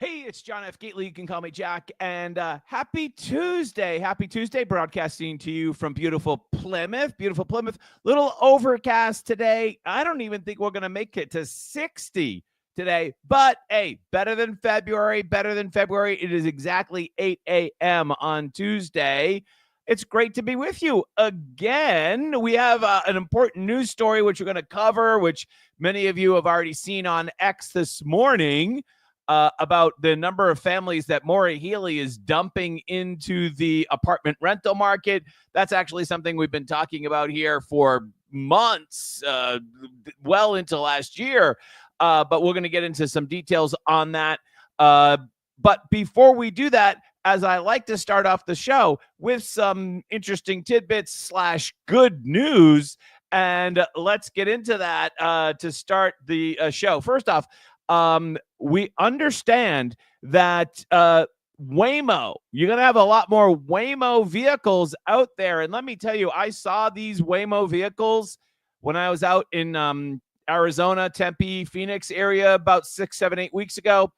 Hey, it's John F. Gately. You can call me Jack. And happy Tuesday. Happy Tuesday, broadcasting to you from beautiful Plymouth. Beautiful Plymouth. Little overcast today. I don't even think we're going to make it to 60 today. But, hey, better than February. Better than February. It is exactly 8 a.m. on Tuesday. It's great to be with you again. We have an important news story, which we're going to cover, which many of you have already seen on X this morning. About the number of families that Maura Healey is dumping into the apartment rental market. That's actually something we've been talking about here for months, well into last year. But we're going to get into some details on that. But before we do that, as I like to start off the show with some interesting tidbits / good news, and let's get into that to start the show. First off, we understand that Waymo, you're going to have a lot more Waymo vehicles out there. And let me tell you, I saw these Waymo vehicles when I was out in Arizona, Tempe, Phoenix area about 6, 7, 8 weeks ago.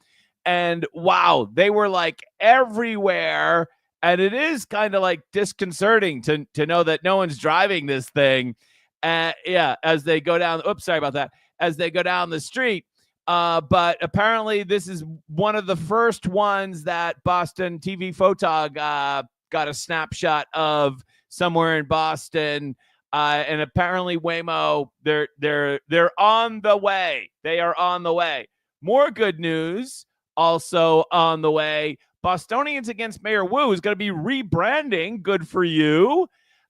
And wow, they were like everywhere. And it is kind of like disconcerting to know that no one's driving this thing. As they go down, as they go down the street. But apparently this is one of the first ones that Boston TV Photog got a snapshot of somewhere in Boston. And apparently Waymo, they're on the way. They are on the way. More good news also on the way. Bostonians Against Mayor Wu is going to be rebranding. Good for you.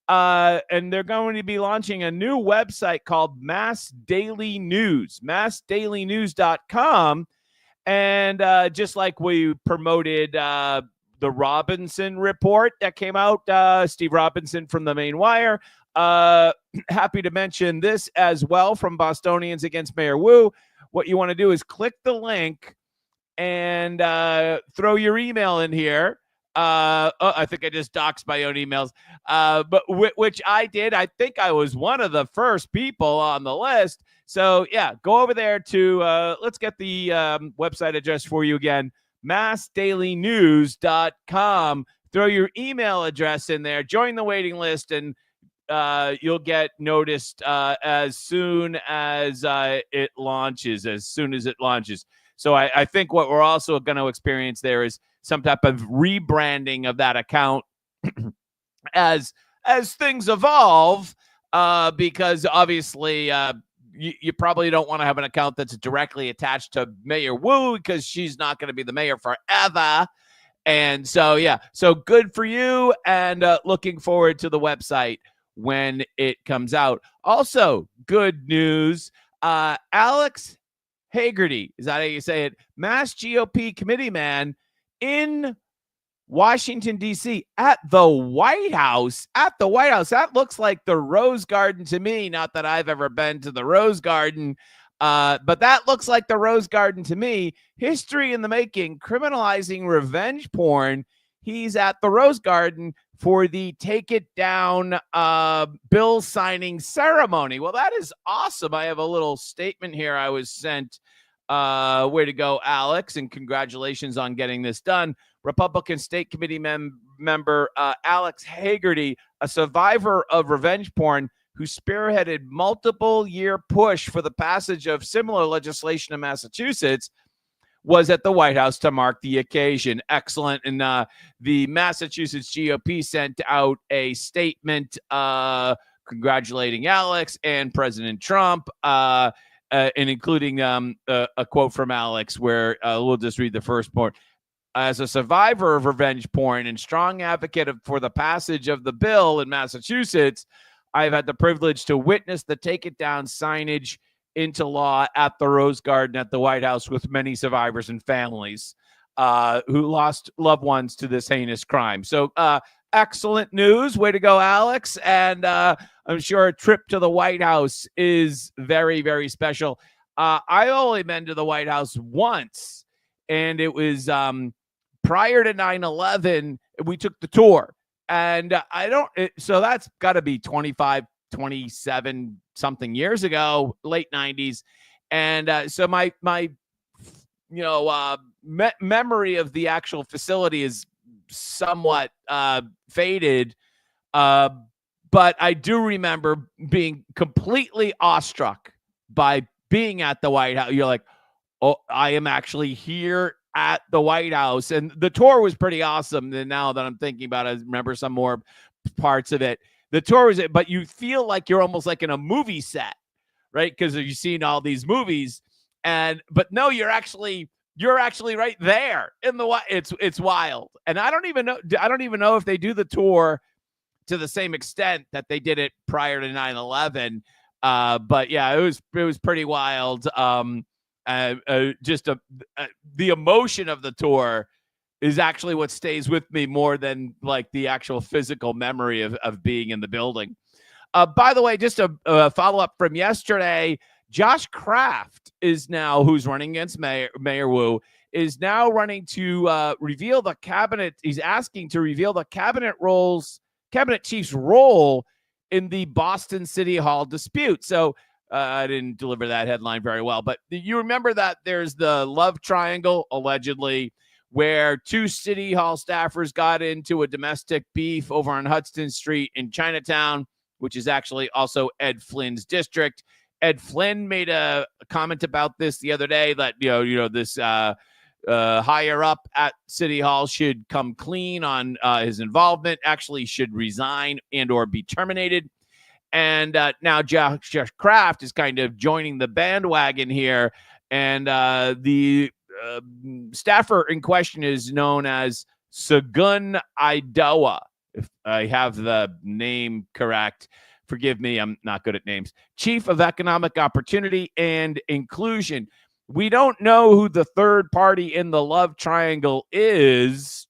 And they're going to be launching a new website called Mass Daily News, massdailynews.com. And just like we promoted the Robinson report that came out, Steve Robinson from the Main Wire, happy to mention this as well from Bostonians Against Mayor Wu. What you want to do is click the link and throw your email in here. I think I just doxed my own emails, but which I did. I think I was one of the first people on the list. So yeah, go over there to, let's get the website address for you again, massdailynews.com. Throw your email address in there, join the waiting list, and you'll get noticed as soon as it launches, So I think what we're also going to experience there is some type of rebranding of that account as things evolve, because obviously you probably don't want to have an account that's directly attached to Mayor Wu because she's not going to be the mayor forever. And so, yeah, so good for you, and looking forward to the website when it comes out. Also, good news, Alex Hagerty, is that how you say it? Mass GOP committee man in Washington, D.C. at the White House. That looks like the Rose Garden to me. Not that I've ever been to the Rose Garden, but that looks like the Rose Garden to me. History in the making, criminalizing revenge porn. He's at the Rose Garden for the Take It Down bill signing ceremony. Well, that is awesome. I have a little statement here I was sent. Way to go, Alex, and congratulations on getting this done. Republican State Committee member Alex Hagerty, a survivor of revenge porn who spearheaded multiple-year push for the passage of similar legislation in Massachusetts, was at the White House to mark the occasion. Excellent. And the Massachusetts GOP sent out a statement congratulating Alex and President Trump, and including a quote from Alex where we'll just read the first part. As a survivor of revenge porn and strong advocate for the passage of the bill in Massachusetts, I've had the privilege to witness the Take It Down signage into law at the Rose Garden at the White House with many survivors and families who lost loved ones to this heinous crime. So excellent news. Way to go, Alex. And I'm sure a trip to the White House is very, very special. I only been to the White House once, and it was prior to 9/11. We took the tour, and so that's got to be 25, 27 something years ago, late 90s. And so my memory of the actual facility is somewhat faded. But I do remember being completely awestruck by being at the White House. You're like, oh, I am actually here at the White House. And the tour was pretty awesome. And now that I'm thinking about it, I remember some more parts of it. The tour was it, but you feel like you're almost like in a movie set, right? Because you've seen all these movies. But no, you're actually right there in the it's wild. And I don't even know if they do the tour to the same extent that they did it prior to 9/11. But yeah, it was pretty wild. The emotion of the tour is actually what stays with me more than like the actual physical memory of being in the building. By the way, just a follow up from yesterday, Josh Kraft is now, who's running against Mayor Wu, is now running to reveal the cabinet. He's asking to reveal the cabinet chief's role in the Boston City Hall dispute. So I didn't deliver that headline very well, but you remember that there's the love triangle, allegedly, where two City Hall staffers got into a domestic beef over on Hudson Street in Chinatown, which is actually also Ed Flynn's district. Ed Flynn made a comment about this the other day that, this higher up at City Hall should come clean on his involvement, actually should resign and or be terminated. And now Josh Kraft is kind of joining the bandwagon here. And the staffer in question is known as Sagun Idoa. If I have the name correct, forgive me, I'm not good at names. Chief of Economic Opportunity and Inclusion. We don't know who the third party in the love triangle is,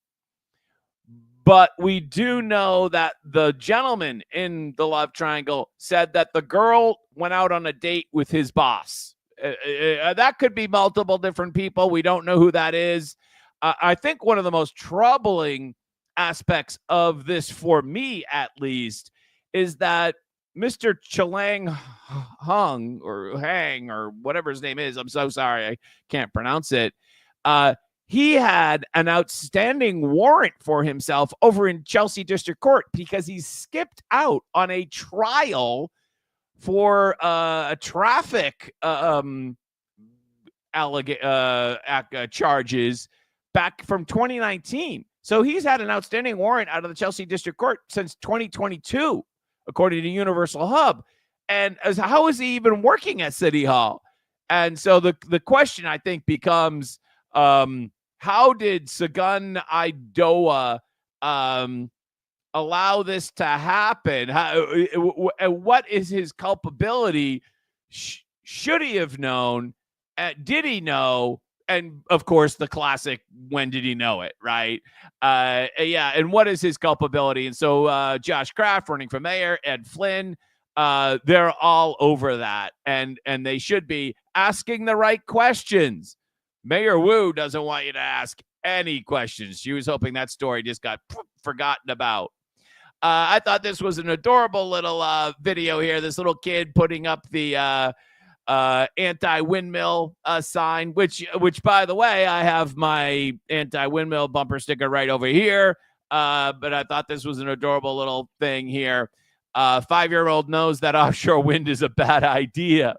but we do know that the gentleman in the love triangle said that the girl went out on a date with his boss. That could be multiple different people. We don't know who that is. I think one of the most troubling aspects of this, for me at least, is that Mr. Chilang Hung or Hang or whatever his name is, I'm so sorry, I can't pronounce it. He had an outstanding warrant for himself over in Chelsea District Court because he skipped out on a trial for a traffic charges back from 2019. So he's had an outstanding warrant out of the Chelsea District Court since 2022, according to Universal Hub. And how is he even working at City Hall? And so the question, I think, becomes, how did Sagun Idoa allow this to happen? What is his culpability? Should he have known? Did he know? And of course, the classic, when did he know it, right? And what is his culpability? And so Josh Kraft running for mayor, Ed Flynn, they're all over that. And they should be asking the right questions. Mayor Wu doesn't want you to ask any questions. She was hoping that story just got forgotten about. I thought this was an adorable little video here. This little kid putting up the anti-windmill sign, which by the way, I have my anti-windmill bumper sticker right over here. But I thought this was an adorable little thing here. 5-year-old knows that offshore wind is a bad idea.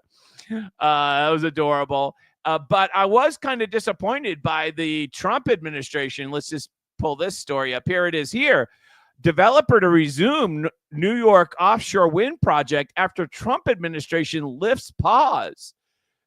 That was adorable. But I was kind of disappointed by the Trump administration. Let's just pull this story up. Here it is here. Developer to resume New York offshore wind project after Trump administration lifts pause.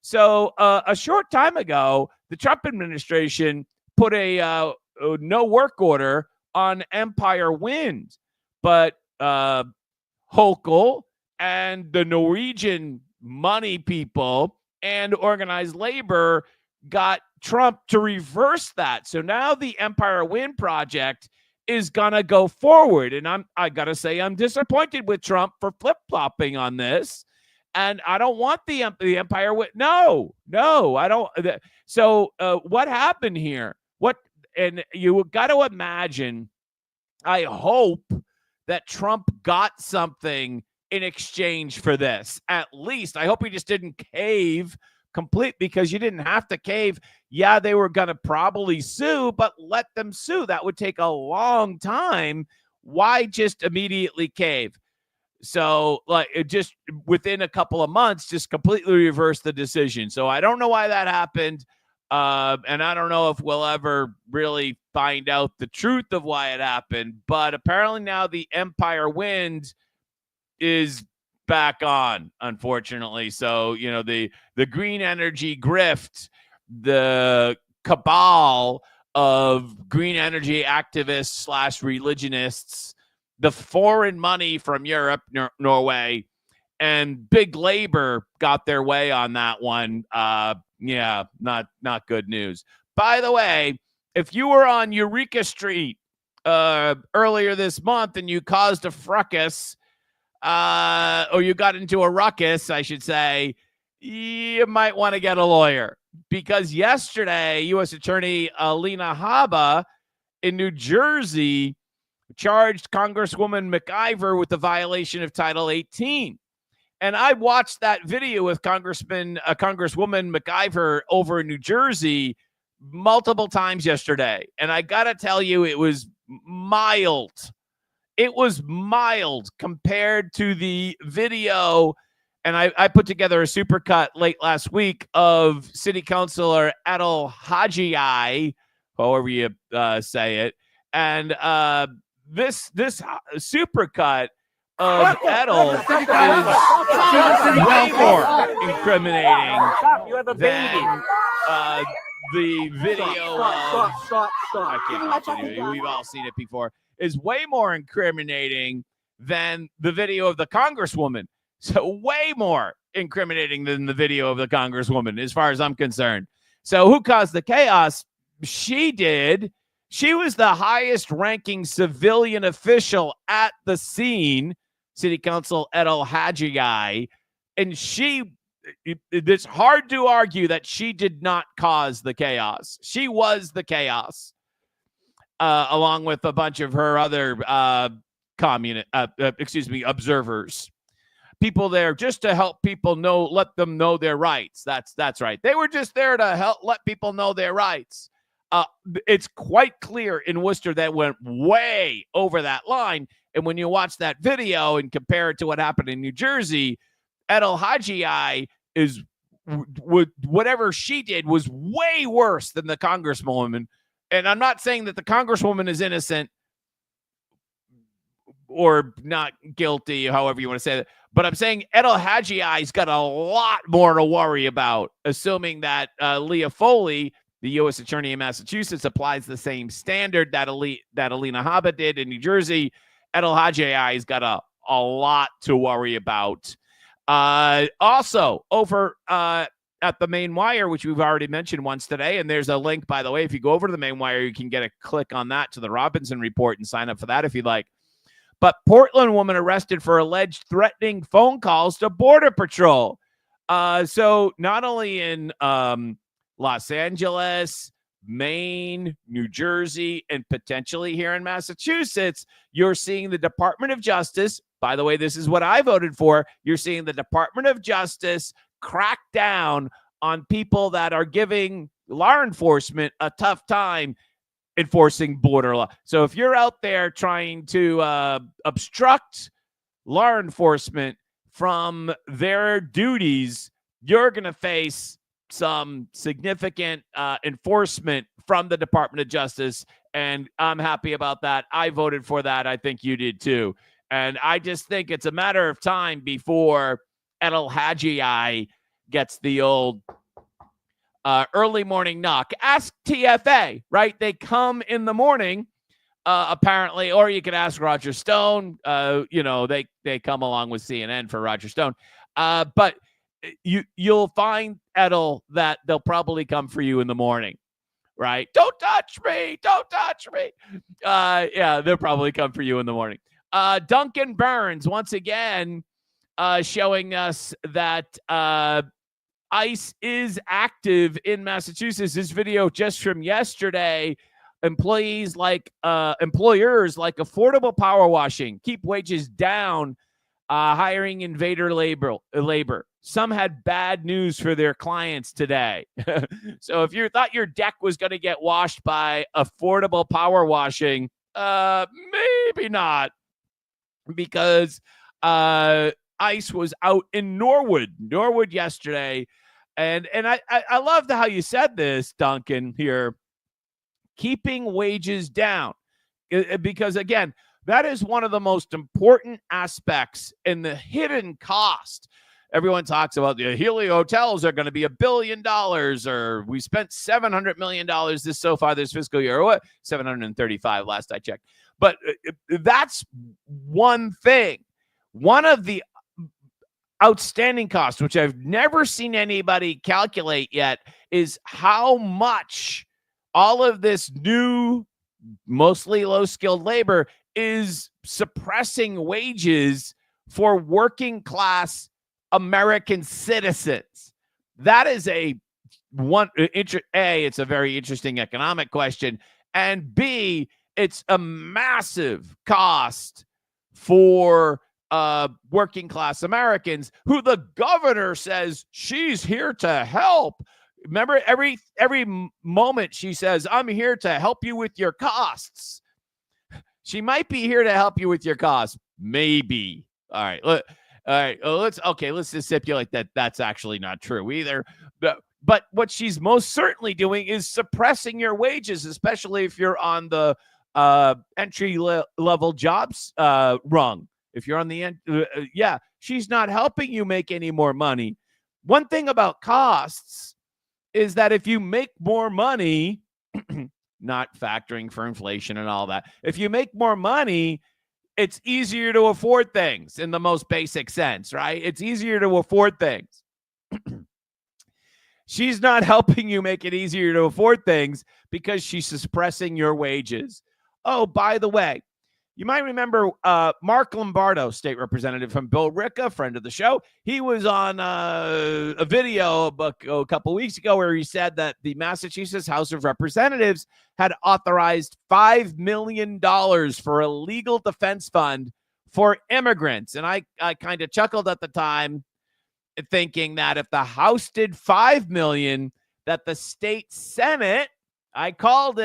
So a short time ago, the Trump administration put a no work order on Empire Wind. But Hochul and the Norwegian money people and organized labor got Trump to reverse that. So now the Empire Wind project is gonna go forward, and I gotta say I'm disappointed with Trump for flip-flopping on this, and I don't want the Empire Wind. No, I don't. So what happened here? And you got to imagine. I hope that Trump got something in exchange for this. At least I hope he just didn't cave complete, because you didn't have to cave. Yeah, they were going to probably sue, but let them sue. That would take a long time. Why just immediately cave? So, like, it just within a couple of months, just completely reversed the decision. So I don't know why that happened. And I don't know if we'll ever really find out the truth of why it happened. But apparently now the Empire Wind is back on, unfortunately. So, you know, the green energy grift, the cabal of green energy activists / religionists, the foreign money from Europe, Norway, and big labor got their way on that one. Yeah, not good news. By the way, if you were on Eureka Street earlier this month and you caused a fracas, or you got into a ruckus, I should say, you might want to get a lawyer, because yesterday, U.S. Attorney Alina Habba in New Jersey charged Congresswoman McIver with the violation of Title 18. And I watched that video with Congresswoman McIver over in New Jersey multiple times yesterday. And I got to tell you, it was mild. It was mild compared to the video. And I put together a supercut late last week of City Councilor Etel Hajii, however you say it. And this supercut of Etel is way more incriminating than the video of, I can't continue. We've all seen it before, is way more incriminating than the video of the Congresswoman. So way more incriminating than the video of the Congresswoman, as far as I'm concerned. So who caused the chaos? She did. She was the highest ranking civilian official at the scene, City Council Etel Hajii, and it's hard to argue that she did not cause the chaos. She was the chaos, along with a bunch of her other observers. People there just to help people know, let them know their rights. That's right. They were just there to help let people know their rights. It's quite clear in Worcester that went way over that line. And when you watch that video and compare it to what happened in New Jersey, Etel Hajii is whatever she did was way worse than the Congresswoman. And I'm not saying that the Congresswoman is innocent or not guilty, however you want to say that. But I'm saying Etel Hajii's got a lot more to worry about, assuming that Leah Foley, the U.S. Attorney in Massachusetts, applies the same standard that Alina Habba did in New Jersey. Etel Hajii got a lot to worry about. Also, over at the Main Wire, which we've already mentioned once today, and there's a link, by the way, if you go over to the Main Wire, you can get a click on that to the Robinson Report and sign up for that if you'd like. But Portland woman arrested for alleged threatening phone calls to Border Patrol. So not only in Los Angeles, Maine, New Jersey, and potentially here in Massachusetts, you're seeing the Department of Justice. By the way, this is what I voted for. You're seeing the Department of Justice crack down on people that are giving law enforcement a tough time enforcing border law. So if you're out there trying to obstruct law enforcement from their duties, you're going to face some significant enforcement from the Department of Justice, and I'm happy about that. I voted for that. I think you did too. And I just think it's a matter of time before Etel Hajii gets the old early morning knock. Ask TFA, right? They come in the morning, apparently, or you can ask Roger Stone. They come along with CNN for Roger Stone. But you'll find, Etel, that they'll probably come for you in the morning, right? Don't touch me. Don't touch me. Yeah, they'll probably come for you in the morning. Duncan Burns, once again, showing us that ICE is active in Massachusetts. This video just from yesterday. Employers like affordable power washing, keep wages down hiring invader labor. Some had bad news for their clients today. So if you thought your deck was going to get washed by affordable power washing, maybe not, because ice was out in Norwood yesterday. And I love how you said this, Duncan, here, keeping wages down. Because, again, that is one of the most important aspects in the hidden cost. Everyone talks about the Helio hotels are going to be $1 billion, or we spent $700 million this fiscal year, or what? 735 last I checked. But that's one thing. One of the outstanding costs, which I've never seen anybody calculate yet, is how much all of this new, mostly low-skilled labor is suppressing wages for working class American citizens. That is it's a very interesting economic question, and B, it's a massive cost for working class Americans, who the governor says she's here to help. Remember, every moment she says, I'm here to help you with your costs. She might be here to help you with your costs. Maybe. All right. Let's just stipulate that that's actually not true either. But what she's most certainly doing is suppressing your wages, especially if you're on the entry level jobs rung. If you're on the end, she's not helping you make any more money. One thing about costs is that if you make more money, not factoring for inflation and all that, if you make more money, it's easier to afford things in the most basic sense, right? It's easier to afford things. She's not helping you make it easier to afford things because she's suppressing your wages. Oh, by the way, you might remember Mark Lombardo, state representative from Billerica, friend of the show. He was on a video a couple weeks ago where he said that the Massachusetts House of Representatives had authorized $5 million for a legal defense fund for immigrants. And I kind of chuckled at the time, thinking that if the House did $5 million, that the state Senate, I called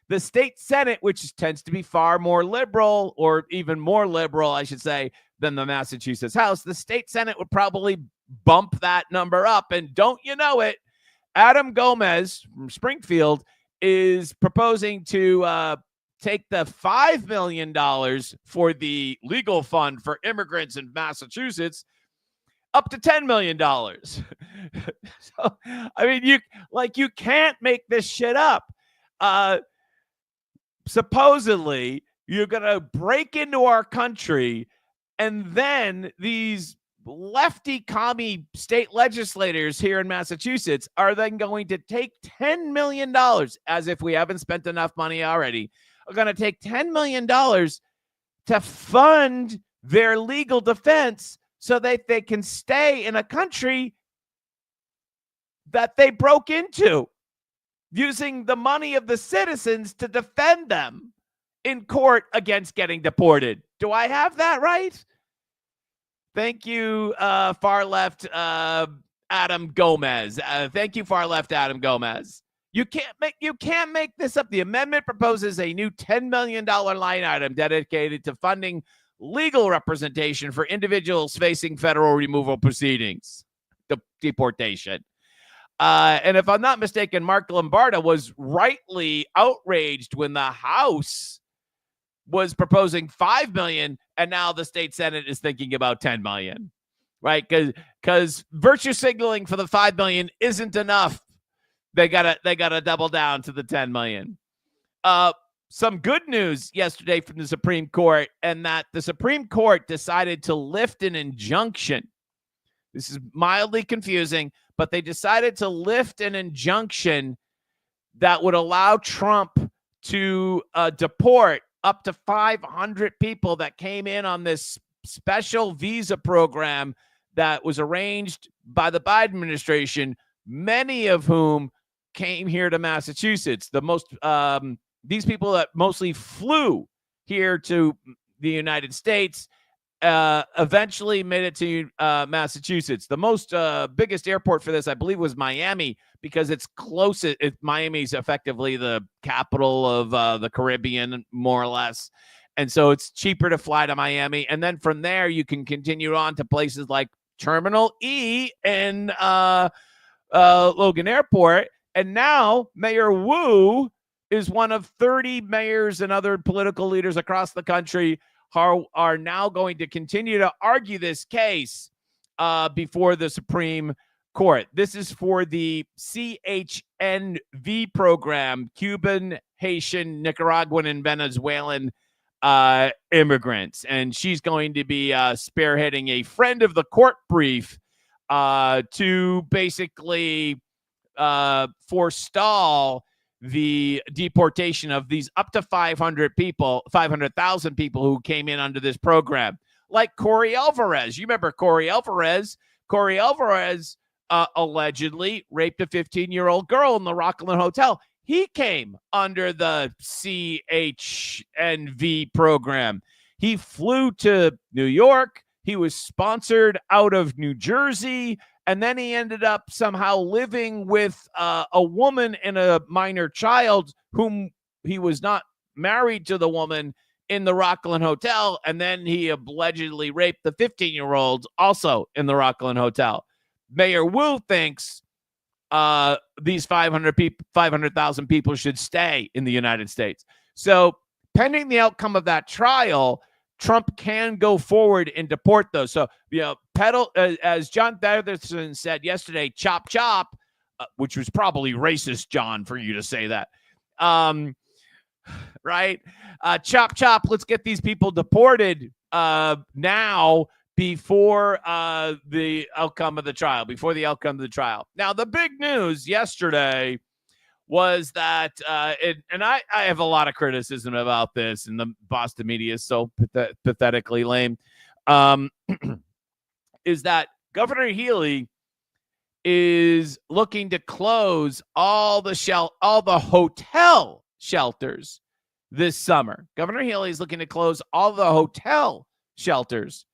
the state Senate, which tends to be far more liberal, or even more liberal, I should say, than the Massachusetts House, the state Senate would probably bump that number up. And don't you know it, Adam Gomez from Springfield is proposing to take the $5 million for the legal fund for immigrants in Massachusetts up to $10 million. So, I mean, you can't make this shit up. Supposedly, you're going to break into our country, and then these lefty commie state legislators here in Massachusetts are then going to take $10 million, as if we haven't spent enough money already, are going to take $10 million to fund their legal defense so that they can stay in a country that they broke into, using the money of the citizens to defend them in court against getting deported. Do I have that right? Thank you, far left Adam Gomez. Thank you, far left Adam Gomez. You can't make this up. The amendment proposes a new $10 million line item dedicated to funding legal representation for individuals facing federal removal proceedings, deportation. And if I'm not mistaken, Mark Lombardo was rightly outraged when the House was proposing $5 million, and now the state Senate is thinking about $10 million, right? Because virtue signaling for the $5 million isn't enough. They gotta double down to the $10 million. Some good news yesterday from the Supreme Court, and that the Supreme Court decided to lift an injunction. This is mildly confusing, but they decided to lift an injunction that would allow Trump to deport up to 500 people that came in on this special visa program that was arranged by the Biden administration, many of whom came here to Massachusetts. These people that mostly flew here to the United States eventually made it to Massachusetts. The most biggest airport for this, I believe, was Miami, because it's close. Miami's effectively the capital of the Caribbean, more or less. And so it's cheaper to fly to Miami. And then from there, you can continue on to places like Terminal E and Logan Airport. And now Mayor Wu is one of 30 mayors and other political leaders across the country who are now going to continue to argue this case before the Supreme Court. This is for the CHNV program, Cuban, Haitian, Nicaraguan, and Venezuelan immigrants. And she's going to be spearheading a friend of the court brief to basically forestall the deportation of these up to 500,000 people who came in under this program, like Corey Alvarez. You remember Corey Alvarez? Corey Alvarez allegedly raped a 15-year-old girl in the Rockland Hotel. He came under the CHNV program. He flew to New York. He was sponsored out of New Jersey. And then he ended up somehow living with a woman and a minor child whom he was not married to the woman in the Rockland Hotel. And then he allegedly raped the 15-year-old also in the Rockland Hotel. Mayor Wu thinks these 500,000 people should stay in the United States. So pending the outcome of that trial, Trump can go forward and deport those. So, as John Featherson said yesterday, chop, chop, which was probably racist, John, for you to say that. Right? Chop, chop, let's get these people deported now before the outcome of the trial, Now, the big news yesterday was that, and I have a lot of criticism about this, and the Boston media is so pathetically lame, is that Governor Healy is looking to close all the hotel shelters this summer. Governor Healy is looking to close all the hotel shelters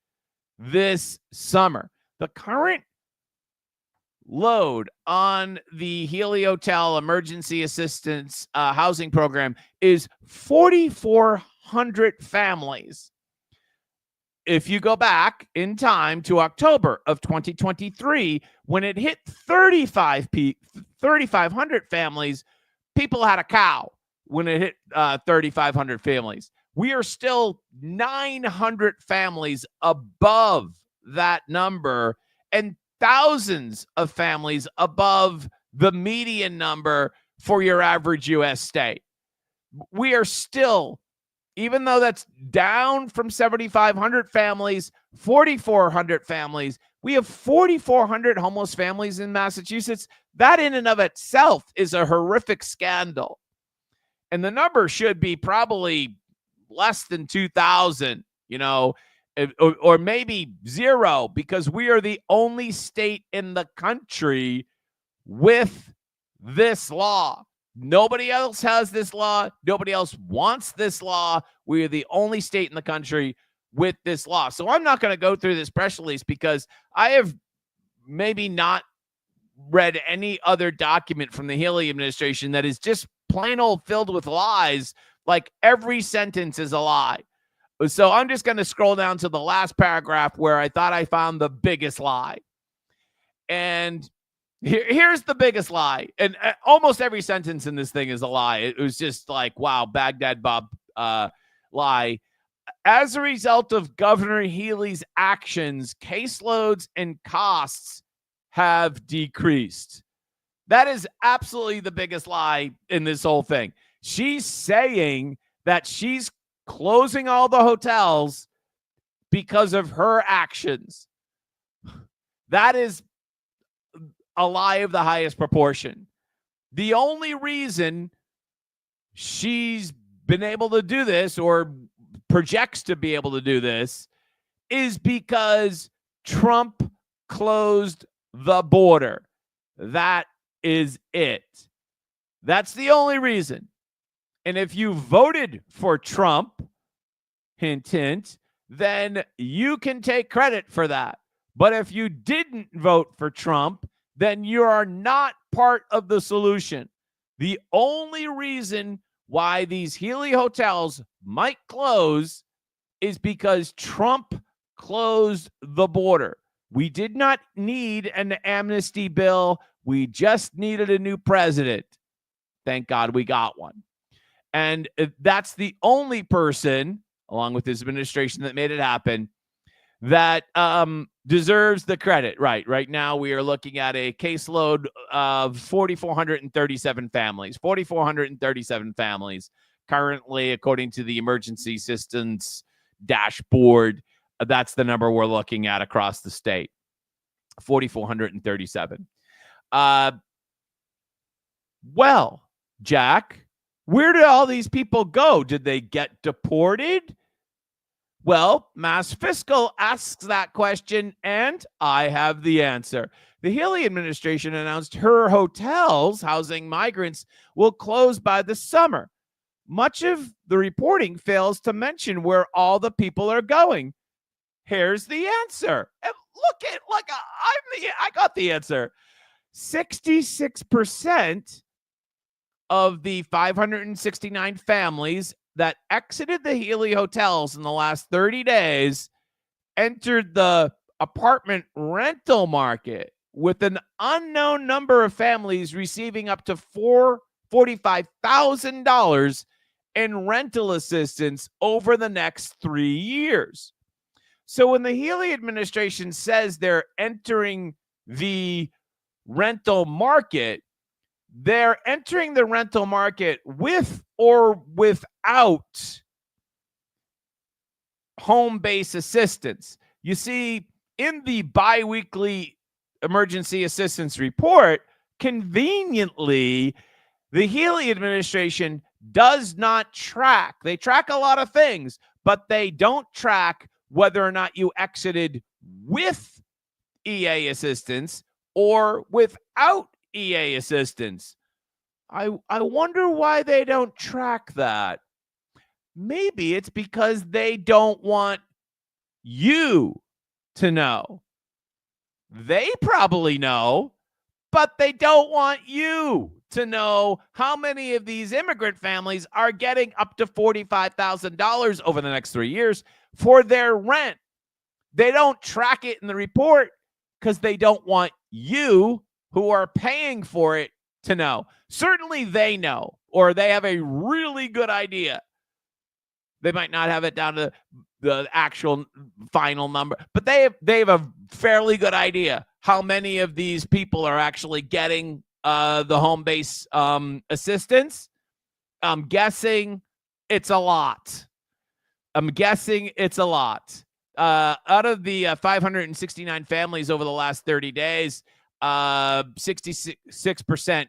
this summer. The current load on the Healy Hotel Emergency Assistance Housing Program is 4,400 families. If you go back in time to October of 2023, when it hit 3,500 families, people had a cow when it hit 3,500 families. We are still 900 families above that number, and thousands of families above the median number for your average U.S. state. We are still, even though that's down from 7,500 families, 4,400 families, we have 4,400 homeless families in Massachusetts. That in and of itself is a horrific scandal. And the number should be probably less than 2,000, or maybe zero, because we are the only state in the country with this law. Nobody else has this law. Nobody else wants this law. We are the only state in the country with this law. So I'm not going to go through this press release because I have maybe not read any other document from the Healy administration that is just plain old filled with lies. Like every sentence is a lie. So I'm just going to scroll down to the last paragraph where I thought I found the biggest lie. And here's the biggest lie. And almost every sentence in this thing is a lie. It was just like, wow, Baghdad Bob lie. As a result of Governor Healy's actions, caseloads and costs have decreased. That is absolutely the biggest lie in this whole thing. She's saying that she's closing all the hotels because of her actions. That is a lie of the highest proportion. The only reason she's been able to do this, or projects to be able to do this, is because Trump closed the border. That is it. That's the only reason. And if you voted for Trump, hint, hint, then you can take credit for that. But if you didn't vote for Trump, then you are not part of the solution. The only reason why these Healy hotels might close is because Trump closed the border. We did not need an amnesty bill. We just needed a new president. Thank God we got one. And that's the only person, along with his administration, that made it happen, that deserves the credit. Right now, we are looking at a caseload of 4,437 families. 4,437 families currently, according to the emergency assistance dashboard. That's the number we're looking at across the state. 4,437. Well, Jack, where did all these people go? Did they get deported? Well, Mass Fiscal asks that question, and I have the answer. The Healy administration announced her hotels housing migrants will close by the summer. Much of the reporting fails to mention where all the people are going. Here's the answer. And I got the answer. 66% of the 569 families that exited the Healy hotels in the last 30 days entered the apartment rental market, with an unknown number of families receiving up to $45,000 in rental assistance over the next 3 years. So when the Healy administration says they're entering the rental market, they're entering the rental market with or without home-based assistance. You see, in the biweekly emergency assistance report, conveniently, the Healy administration does not track. They track a lot of things, but they don't track whether or not you exited with EA assistance or without EA assistance. I wonder why they don't track that. Maybe it's because they don't want you to know. They probably know, but they don't want you to know how many of these immigrant families are getting up to $45,000 over the next 3 years for their rent. They don't track it in the report because they don't want you, who are paying for it, to know. Certainly they know, or they have a really good idea. They might not have it down to the actual final number, but they have a fairly good idea how many of these people are actually getting the home base assistance. I'm guessing it's a lot. Out of the 569 families over the last 30 days, 66%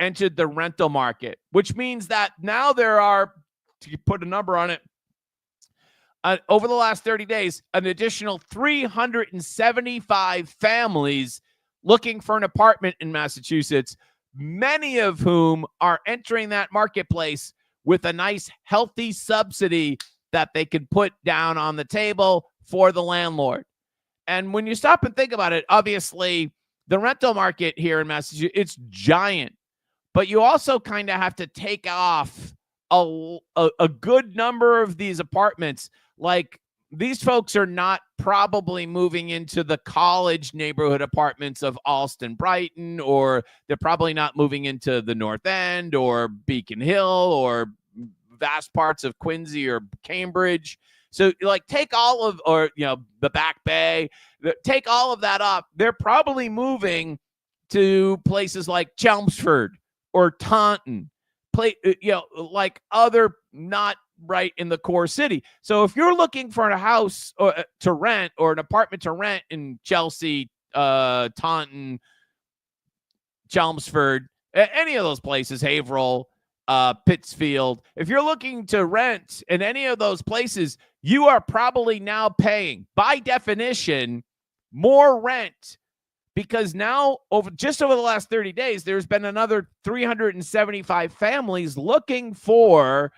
entered the rental market, which means that now there are, to put a number on it, over the last 30 days, an additional 375 families looking for an apartment in Massachusetts, many of whom are entering that marketplace with a nice, healthy subsidy that they could put down on the table for the landlord. And when you stop and think about it, obviously, the rental market here in Massachusetts, it's giant. But you also kind of have to take off a good number of these apartments. Like, these folks are not probably moving into the college neighborhood apartments of Allston, Brighton, or they're probably not moving into the North End or Beacon Hill or vast parts of Quincy or Cambridge. So, like, take all of, or, the Back Bay, take all of that up. They're probably moving to places like Chelmsford or Taunton, like other, not right in the core city. So if you're looking for a house to rent, or an apartment to rent in Chelsea, Taunton, Chelmsford, any of those places, Haverhill, Pittsfield, if you're looking to rent in any of those places, you are probably now paying, by definition, more rent, because now over the last 30 days, there's been another 375 families looking for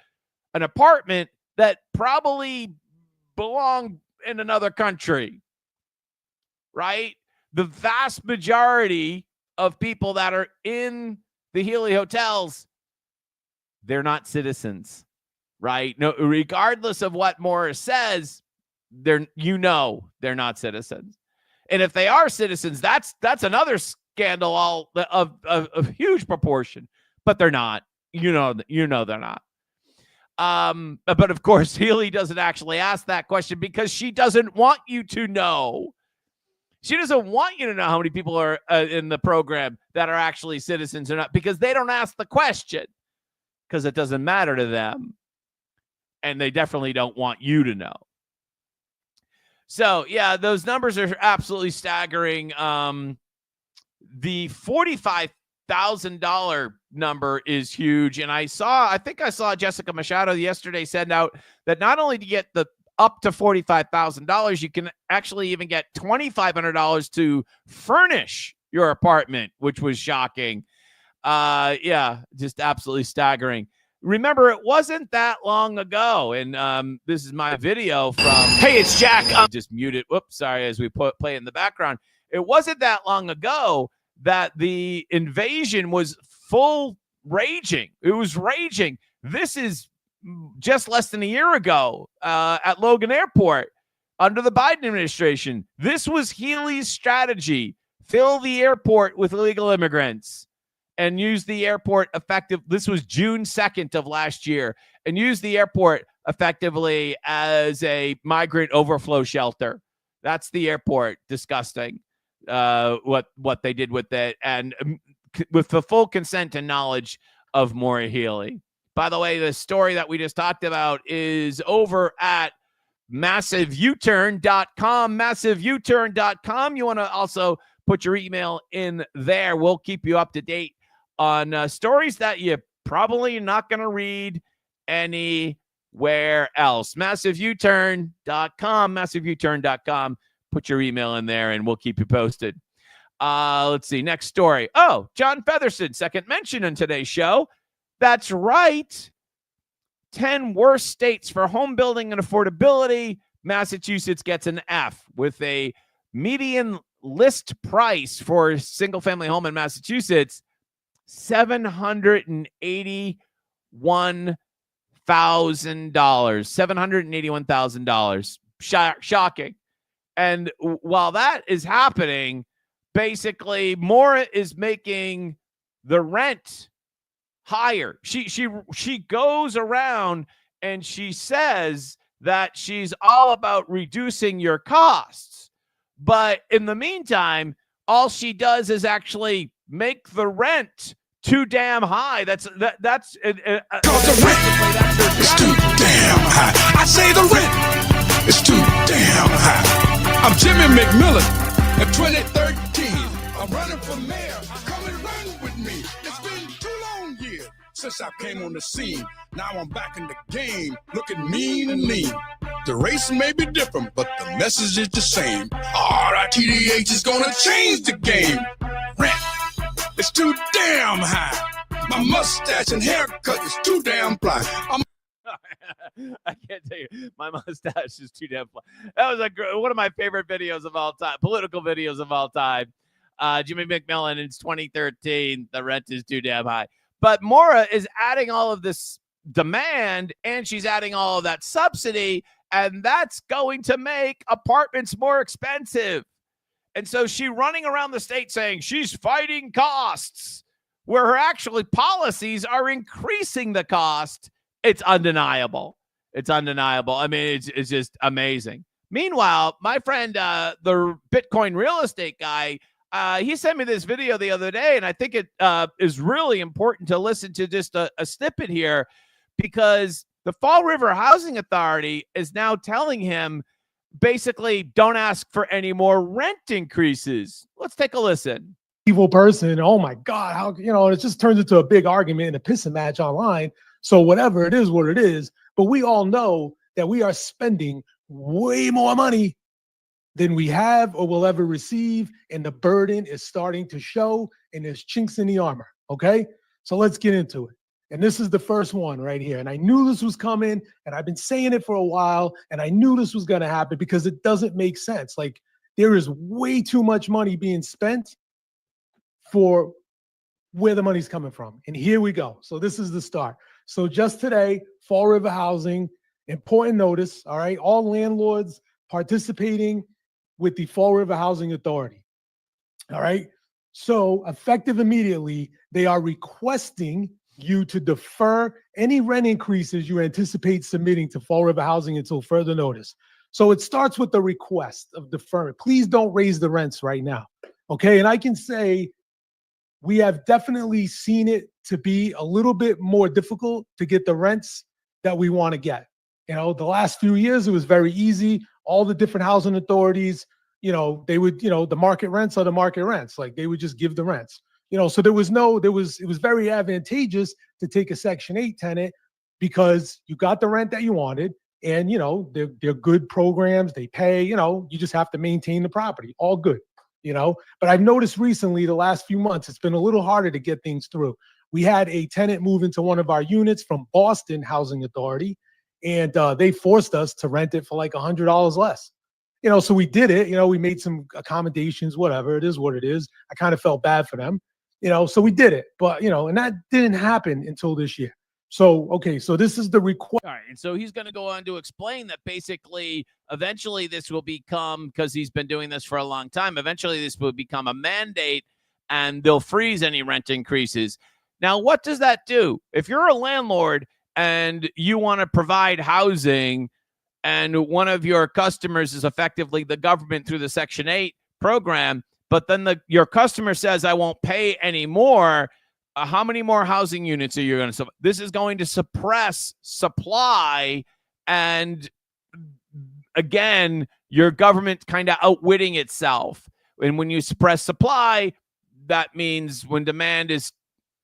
an apartment that probably belong in another country, right? The vast majority of people that are in the Healy hotels, they're not citizens, right? No, regardless of what Maura says, they're not citizens. And if they are citizens, that's another scandal of huge proportion. But they're not. You know they're not. But of course, Healy doesn't actually ask that question because she doesn't want you to know. She doesn't want you to know how many people are in the program that are actually citizens or not, because they don't ask the question, because it doesn't matter to them. And they definitely don't want you to know. So, yeah, those numbers are absolutely staggering. The $45,000 number is huge. And I think I saw Jessica Machado yesterday send out that not only to get the up to $45,000, you can actually even get $2,500 to furnish your apartment, which was shocking. Yeah, just absolutely staggering. Remember, it wasn't that long ago, and this is my video from... Hey, it's Jack. Just mute it. Whoops, sorry, as we play in the background. It wasn't that long ago that the invasion was full raging. It was raging. This is just less than a year ago at Logan Airport under the Biden administration. This was Healy's strategy. Fill the airport with illegal immigrants and use the airport effective. This was June 2nd of last year, and use the airport effectively as a migrant overflow shelter. That's the airport. Disgusting. What they did with it, and with the full consent and knowledge of Maura Healy. By the way, the story that we just talked about is over at massiveuturn.com, massiveuturn.com. You want to also put your email in there. We'll keep you up to date on stories that you're probably not going to read anywhere else. Massiveuturn.com, massiveuturn.com. Put your email in there, and we'll keep you posted. Let's see. Next story. Oh, John Featherson, second mention in today's show. That's right. 10 worst states for home building and affordability. Massachusetts gets an F with a median list price for a single-family home in Massachusetts, $781,000. $781,000. Shocking. And while that is happening, basically, Maura is making the rent higher. She goes around and she says that she's all about reducing your costs. But in the meantime, all she does is actually make the rent too damn high. That's the rent is too damn high. I say the rent is too damn high. I'm Jimmy McMillan in 2013. I'm running for mayor. Come and run with me. It's been 2 long years since I came on the scene. Now I'm back in the game, looking mean and lean. The race may be different, but the message is the same. RITDH is gonna change the game. Rent is too damn high. My mustache and haircut is too damn fly. I can't tell you, my mustache is too damn fly. That was one of my favorite videos of all time, political videos of all time. Jimmy McMillan in 2013, the rent is too damn high. But Maura is adding all of this demand, and she's adding all of that subsidy, and that's going to make apartments more expensive. And so she's running around the state saying she's fighting costs, where her actually policies are increasing the cost. It's undeniable. It's undeniable. I mean, it's just amazing. Meanwhile, my friend, the Bitcoin real estate guy, he sent me this video the other day, and I think it is really important to listen to just a snippet here, because the Fall River Housing Authority is now telling him, basically, don't ask for any more rent increases. Let's take a listen. Evil person. Oh my God. How, it just turns into a big argument and a pissing match online. So whatever it is, what it is, but we all know that we are spending way more money than we have or will ever receive. And the burden is starting to show, and there's chinks in the armor. Okay. So let's get into it. And this is the first one right here. And I knew this was coming, and I've been saying it for a while, and I knew this was going to happen because it doesn't make sense. Like, there is way too much money being spent for where the money's coming from. And here we go. So this is the start. So just today, Fall River Housing, important notice, all right? All landlords participating with the Fall River Housing Authority, all right? So effective immediately, they are requesting you to defer any rent increases you anticipate submitting to Fall River Housing until further notice. So it starts with the request of deferment. Please don't raise the rents right now, okay? And I can say we have definitely seen it to be a little bit more difficult to get the rents that we want to get. You know, the last few years, it was very easy. All the different housing authorities, you know, they would, you know, the market rents are the market rents. Like, they would just give the rents. You know, so it was very advantageous to take a Section 8 tenant because you got the rent that you wanted, and, you know, they're good programs. They pay, you know, you just have to maintain the property. All good, you know. But I've noticed recently, the last few months, it's been a little harder to get things through. We had a tenant move into one of our units from Boston Housing Authority, and they forced us to rent it for like $100 less. You know, so we did it. You know, we made some accommodations, whatever. It is what it is. I kind of felt bad for them. You know, so we did it, but, you know, and that didn't happen until this year. So, okay, so this is the request. All right. And so he's going to go on to explain that basically, eventually this will become, because he's been doing this for a long time, eventually this will become a mandate and they'll freeze any rent increases. Now, what does that do? If you're a landlord and you want to provide housing and one of your customers is effectively the government through the Section 8 program, but then your customer says, I won't pay anymore, how many more housing units are you going to? This is going to suppress supply. And again, your government kind of outwitting itself. And when you suppress supply, that means when demand is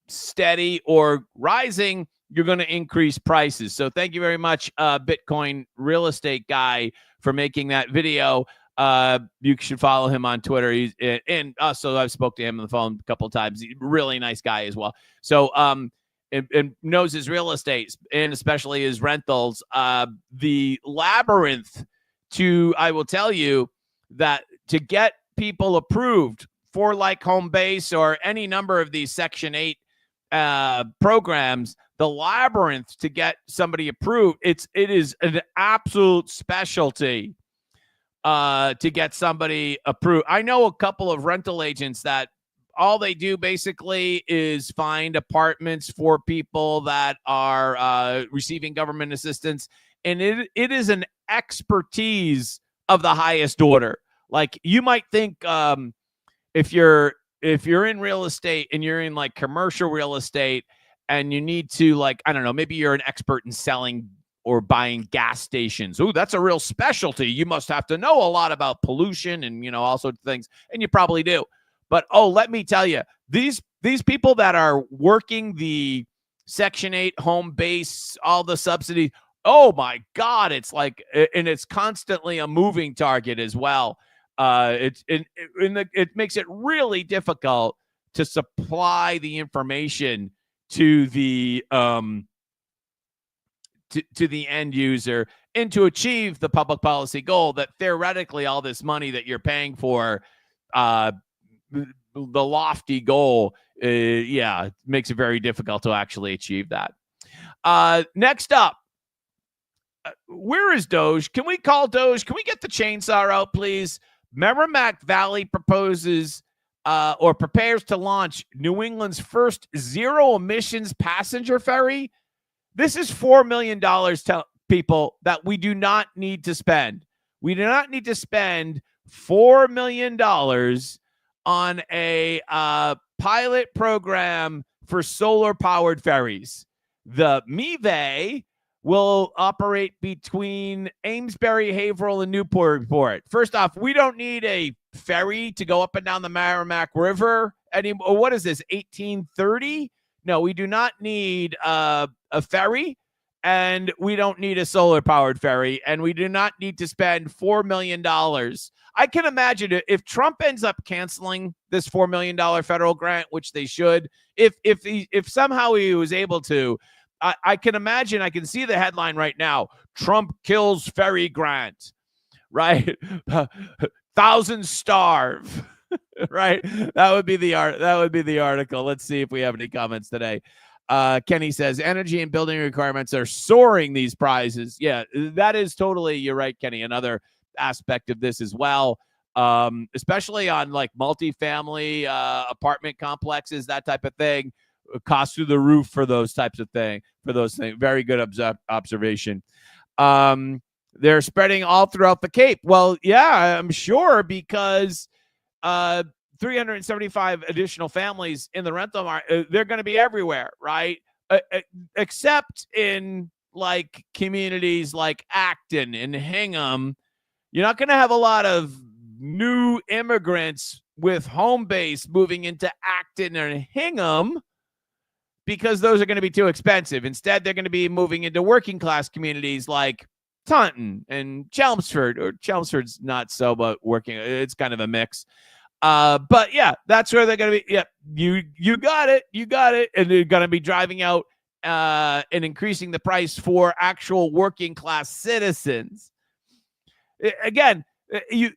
steady or rising, you're going to increase prices. So thank you very much, Bitcoin real estate guy, for making that video. You should follow him on Twitter. He's, and also I've spoke to him on the phone a couple of times. He's a really nice guy as well. So, and knows his real estate and especially his rentals. The labyrinth I will tell you that to get people approved for like Home Base or any number of these Section 8 programs, the labyrinth to get somebody approved, it is an absolute specialty to get somebody approved. I know a couple of rental agents that all they do basically is find apartments for people that are receiving government assistance. And it is an expertise of the highest order. Like, you might think if you're in real estate and you're in like commercial real estate and you need to, like, I don't know, maybe you're an expert in selling or buying gas stations. Ooh, that's a real specialty. You must have to know a lot about pollution and, you know, all sorts of things. And you probably do. But, let me tell you, these people that are working the Section 8 Home Base, all the subsidies, oh my God, it's like, and it's constantly a moving target as well. It makes it really difficult to supply the information to the to the end user and to achieve the public policy goal that theoretically all this money that you're paying for, the lofty goal, it makes it very difficult to actually achieve that. Next up, where is Doge? Can we call Doge? Can we get the chainsaw out, please? Merrimack Valley proposes or prepares to launch New England's first zero-emissions passenger ferry. This is $4 million, people, that we do not need to spend. We do not need to spend $4 million on a pilot program for solar-powered ferries. The MIVE will operate between Amesbury, Haverhill, and Newport. First off, we don't need a ferry to go up and down the Merrimack River anymore. What is this, 1830? No, we do not need a ferry. and we don't need a solar-powered ferry, and we do not need to spend $4 million. I can imagine if Trump ends up canceling this $4 million federal grant, which they should, if somehow he was able to, I can imagine, I can see the headline right now: Trump kills ferry grant, right? Thousands starve. Right, that would be the article. Let's see if we have any comments today. Kenny says energy and building requirements are soaring these prices. Yeah, that is totally, you're right, Kenny. Another aspect of this as well, especially on like multifamily apartment complexes, that type of thing, cost through the roof for those types of things. Very good observation. They're spreading all throughout the Cape. Well, yeah, I'm sure, because 375 additional families in the rental market, they're going to be everywhere, right? Except in like communities like Acton and Hingham. You're not going to have a lot of new immigrants with home base moving into Acton and Hingham, because those are going to be too expensive. Instead, they're going to be moving into working class communities like Taunton and Chelmsford, or Chelmsford's not so, but working, it's kind of a mix. But yeah, that's where they're going to be. Yeah, you got it. And they're going to be driving out and increasing the price for actual working class citizens. Again, you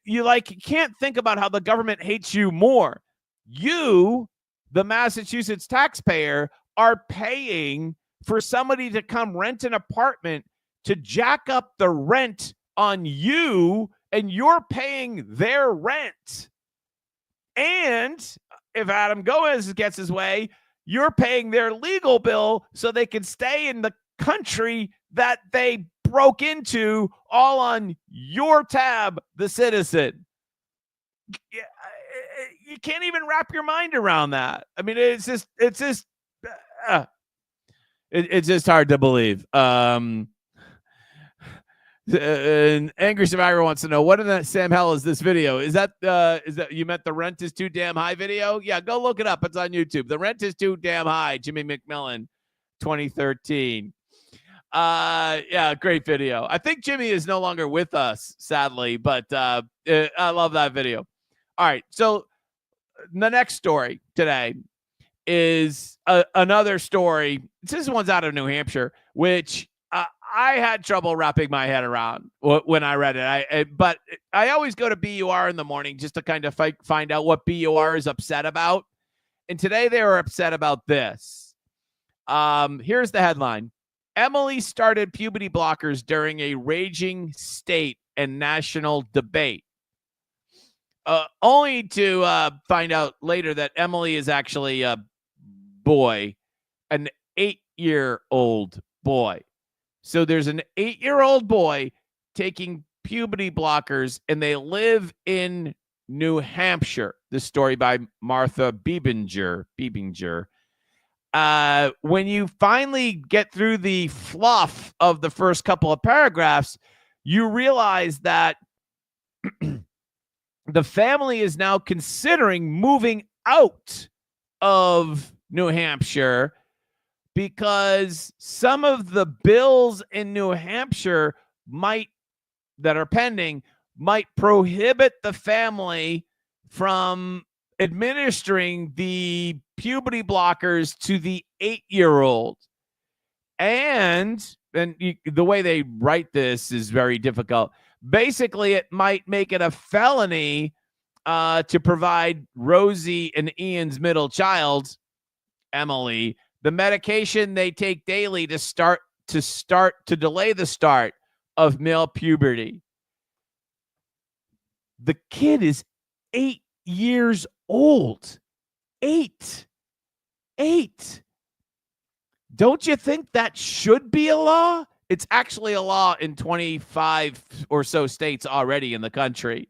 can't think about how the government hates you more. You, the Massachusetts taxpayer, are paying for somebody to come rent an apartment to jack up the rent on you, and you're paying their rent. And if Adam Gomez gets his way, you're paying their legal bill so they can stay in the country that they broke into, all on your tab, the citizen. You can't even wrap your mind around that. I mean, it's just hard to believe. An angry survivor wants to know, what in the Sam hell is this video? Is that you meant the rent is too damn high video? Yeah, go look it up. It's on YouTube. The rent is too damn high. Jimmy McMillan, 2013. Yeah, great video. I think Jimmy is no longer with us, sadly, but I love that video. All right, so the next story today is another story. This one's out of New Hampshire, which I had trouble wrapping my head around when I read it. But I always go to BUR in the morning just to kind of find out what BUR is upset about. And today they were upset about this. Here's the headline: Emily started puberty blockers during a raging state and national debate. Only to find out later that Emily is actually a boy, an 8-year-old boy. So there's an 8-year-old boy taking puberty blockers, and they live in New Hampshire. This story by Martha Bebinger. When you finally get through the fluff of the first couple of paragraphs, you realize that the family is now considering moving out of New Hampshire, because some of the bills in New Hampshire that are pending might prohibit the family from administering the puberty blockers to the 8-year-old. And the way they write this is very difficult. Basically, it might make it a felony to provide Rosie and Ian's middle child, Emily, the medication they take daily to delay the start of male puberty. The kid is 8 years old. 8. Don't you think that should be a law? It's actually a law in 25 or so states already in the country.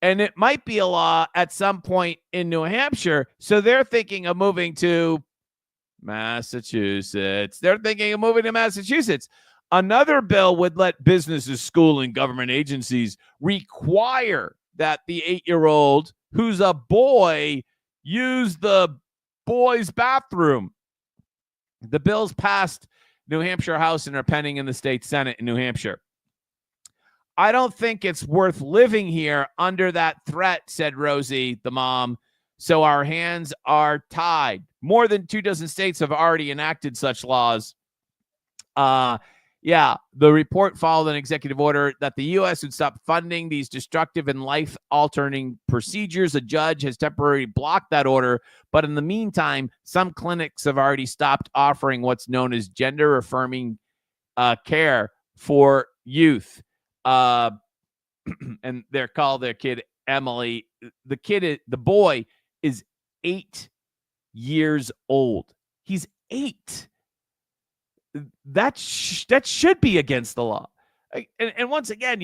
And it might be a law at some point in New Hampshire. So they're thinking of moving to Massachusetts. Another bill would let businesses, school, and government agencies require that the 8-year-old, who's a boy, use the boys' bathroom. The bill's passed New Hampshire House and are pending in the state Senate in New Hampshire. I don't think it's worth living here under that threat, said Rosie, the mom. So our hands are tied. More than 24 states have already enacted such laws. Yeah, the report followed an executive order that the U.S. would stop funding these destructive and life-altering procedures. A judge has temporarily blocked that order, but in the meantime, some clinics have already stopped offering what's known as gender-affirming care for youth. And they're called their kid Emily. The boy is 8 years old. He's 8. That should be against the law. And once again,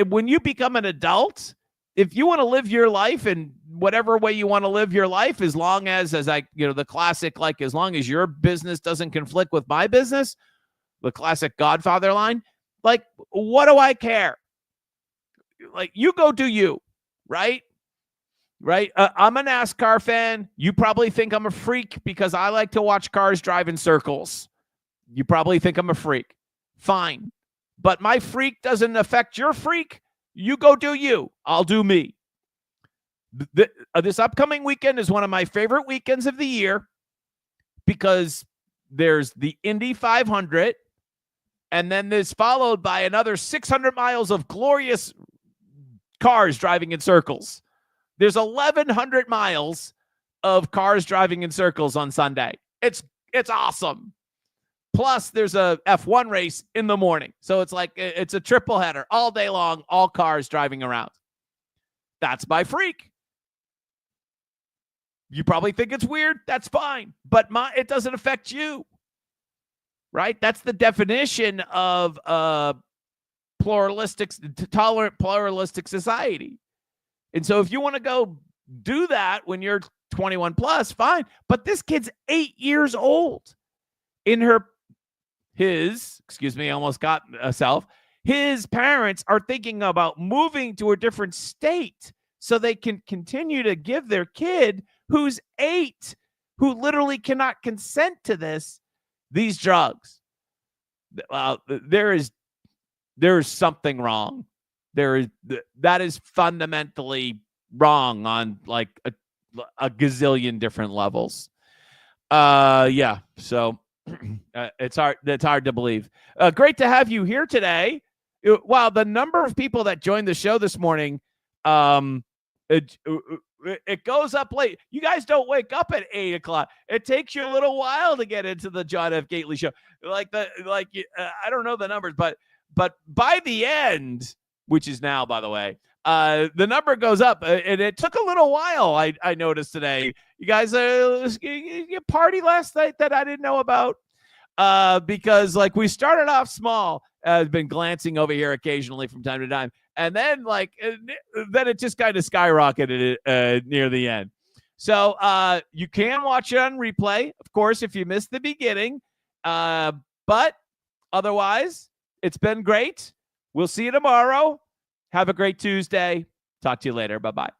when you become an adult, if you want to live your life in whatever way you want to live your life, as long as the classic, like, as long as your business doesn't conflict with my business, the classic Godfather line, like, what do I care? Like, you go do you, right? Right. I'm a NASCAR fan. You probably think I'm a freak because I like to watch cars drive in circles. You probably think I'm a freak. Fine. But my freak doesn't affect your freak. You go do you. I'll do me. This upcoming weekend is one of my favorite weekends of the year because there's the Indy 500, and then there's followed by another 600 miles of glorious cars driving in circles. There's 1,100 miles of cars driving in circles on Sunday. It's awesome. Plus, there's a F1 race in the morning. So it's like it's a triple header all day long, all cars driving around. That's my freak. You probably think it's weird. That's fine. But it doesn't affect you. Right? That's the definition of tolerant pluralistic society. And so if you want to go do that when you're 21 plus, fine. But this kid's 8 years old. His parents are thinking about moving to a different state so they can continue to give their kid, who's 8, who literally cannot consent to these drugs. There is something wrong. That is fundamentally wrong on like a gazillion different levels. Yeah. So it's hard to believe. Great to have you here today. Wow, the number of people that joined the show this morning, it goes up late. You guys don't wake up at 8 o'clock. It takes you a little while to get into the John F. Gately show. I don't know the numbers, but by the end, which is now, by the way, the number goes up, and it took a little while. I noticed today. You guys, you party last night that I didn't know about, because like we started off small. I've been glancing over here occasionally from time to time, and then then it just kind of skyrocketed near the end. So you can watch it on replay, of course, if you missed the beginning. But otherwise, it's been great. We'll see you tomorrow. Have a great Tuesday. Talk to you later. Bye-bye.